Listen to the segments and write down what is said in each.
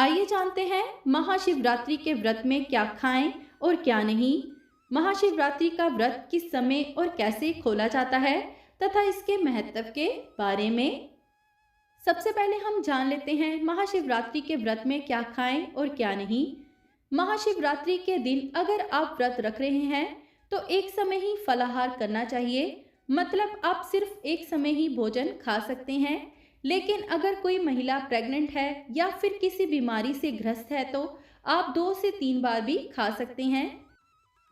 आइए जानते हैं महाशिवरात्रि के व्रत में क्या खाएं और क्या नहीं। महाशिवरात्रि का व्रत किस समय और कैसे खोला जाता है तथा इसके महत्व के बारे में। सबसे पहले हम जान लेते हैं महाशिवरात्रि के व्रत में क्या खाएं और क्या नहीं। महाशिवरात्रि के दिन अगर आप व्रत रख रहे हैं तो एक समय ही फलाहार करना चाहिए, मतलब आप सिर्फ एक समय ही भोजन खा सकते हैं। लेकिन अगर कोई महिला प्रेग्नेंट है या फिर किसी बीमारी से ग्रस्त है तो आप 2 से 3 बार भी खा सकते हैं।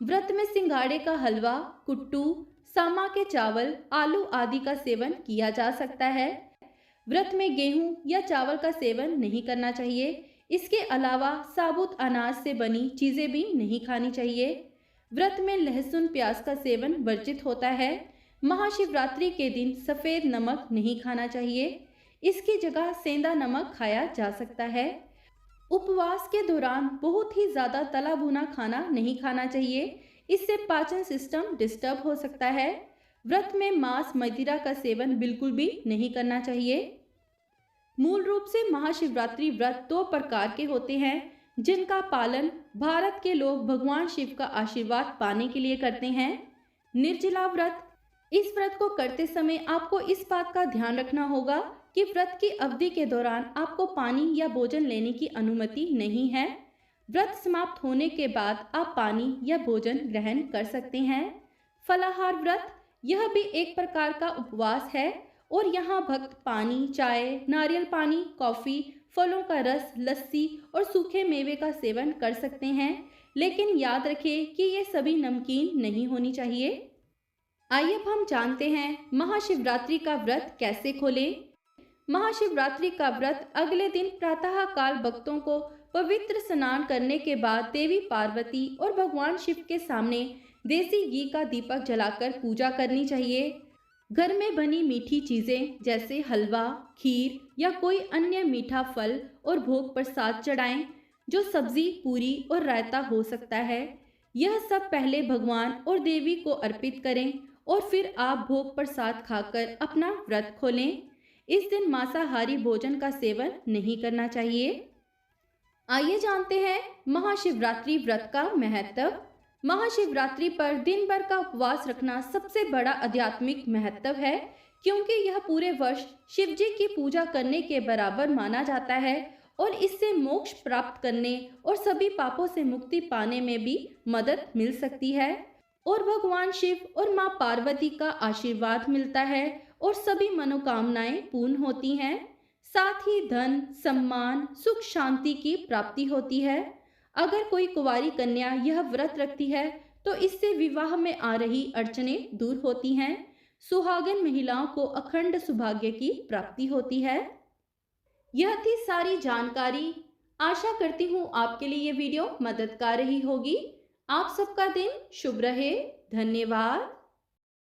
व्रत में सिंघाड़े का हलवा, कुट्टू, सामा के चावल, आलू आदि का सेवन किया जा सकता है। व्रत में गेहूं या चावल का सेवन नहीं करना चाहिए। इसके अलावा साबुत अनाज से बनी चीजें भी नहीं खानी चाहिए। व्रत में लहसुन प्याज का सेवन वर्जित होता है। महाशिवरात्रि के दिन सफेद नमक नहीं खाना चाहिए, इसकी जगह सेंधा नमक खाया जा सकता है। उपवास के दौरान बहुत ही ज्यादा तला भुना खाना नहीं खाना चाहिए, इससे पाचन सिस्टम डिस्टर्ब हो सकता है। व्रत में मांस मदिरा का सेवन बिल्कुल भी नहीं करना चाहिए। मूल रूप से महाशिवरात्रि व्रत 2 प्रकार के होते हैं जिनका पालन भारत के लोग भगवान शिव का आशीर्वाद पाने के लिए करते हैं। निर्जला व्रत, इस व्रत को करते समय आपको इस बात का ध्यान रखना होगा कि व्रत की अवधि के दौरान आपको पानी या भोजन लेने की अनुमति नहीं है। व्रत समाप्त होने के बाद आप पानी या भोजन ग्रहण कर सकते हैं। फलाहार व्रत, यह भी एक प्रकार का उपवास है और यहाँ भक्त पानी, चाय, नारियल पानी, कॉफी, फलों का रस, लस्सी और सूखे मेवे का सेवन कर सकते हैं, लेकिन याद रखें कि ये सभी नमकीन नहीं होनी चाहिए। आइए अब हम जानते हैं महाशिवरात्रि का व्रत कैसे खोलें। महाशिवरात्रि का व्रत अगले दिन प्रातः काल भक्तों को पवित्र स्नान करने के बाद देवी पार्वती और भगवान शिव के सामने देसी घी का दीपक जलाकर पूजा करनी चाहिए। घर में बनी मीठी चीजें जैसे हलवा, खीर या कोई अन्य मीठा फल और भोग प्रसाद चढ़ाएं, जो सब्जी, पूरी और रायता हो सकता है। यह सब पहले भगवान और देवी को अर्पित करें और फिर आप भोग प्रसाद खाकर अपना व्रत खोलें। इस दिन मांसाहारी भोजन का सेवन नहीं करना चाहिए। आइए जानते हैं महाशिवरात्रि व्रत का महत्व। महाशिवरात्रि पर दिन भर का उपवास रखना सबसे बड़ा आध्यात्मिक महत्व है, क्योंकि यह पूरे वर्ष शिव जी की पूजा करने के बराबर माना जाता है और इससे मोक्ष प्राप्त करने और सभी पापों से मुक्ति पाने में भी मदद मिल सकती है और भगवान शिव और माँ पार्वती का आशीर्वाद मिलता है और सभी मनोकामनाएं पूर्ण होती हैं। साथ ही धन, सम्मान, सुख, शांति की प्राप्ति होती है। अगर कोई कुंवारी कन्या यह व्रत रखती है तो इससे विवाह में आ रही अड़चनें दूर होती हैं। सुहागन महिलाओं को अखंड सौभाग्य की प्राप्ति होती है। यह थी सारी जानकारी। आशा करती हूँ आपके लिए ये वीडियो मददगार रही होगी। आप सबका दिन शुभ रहे। धन्यवाद।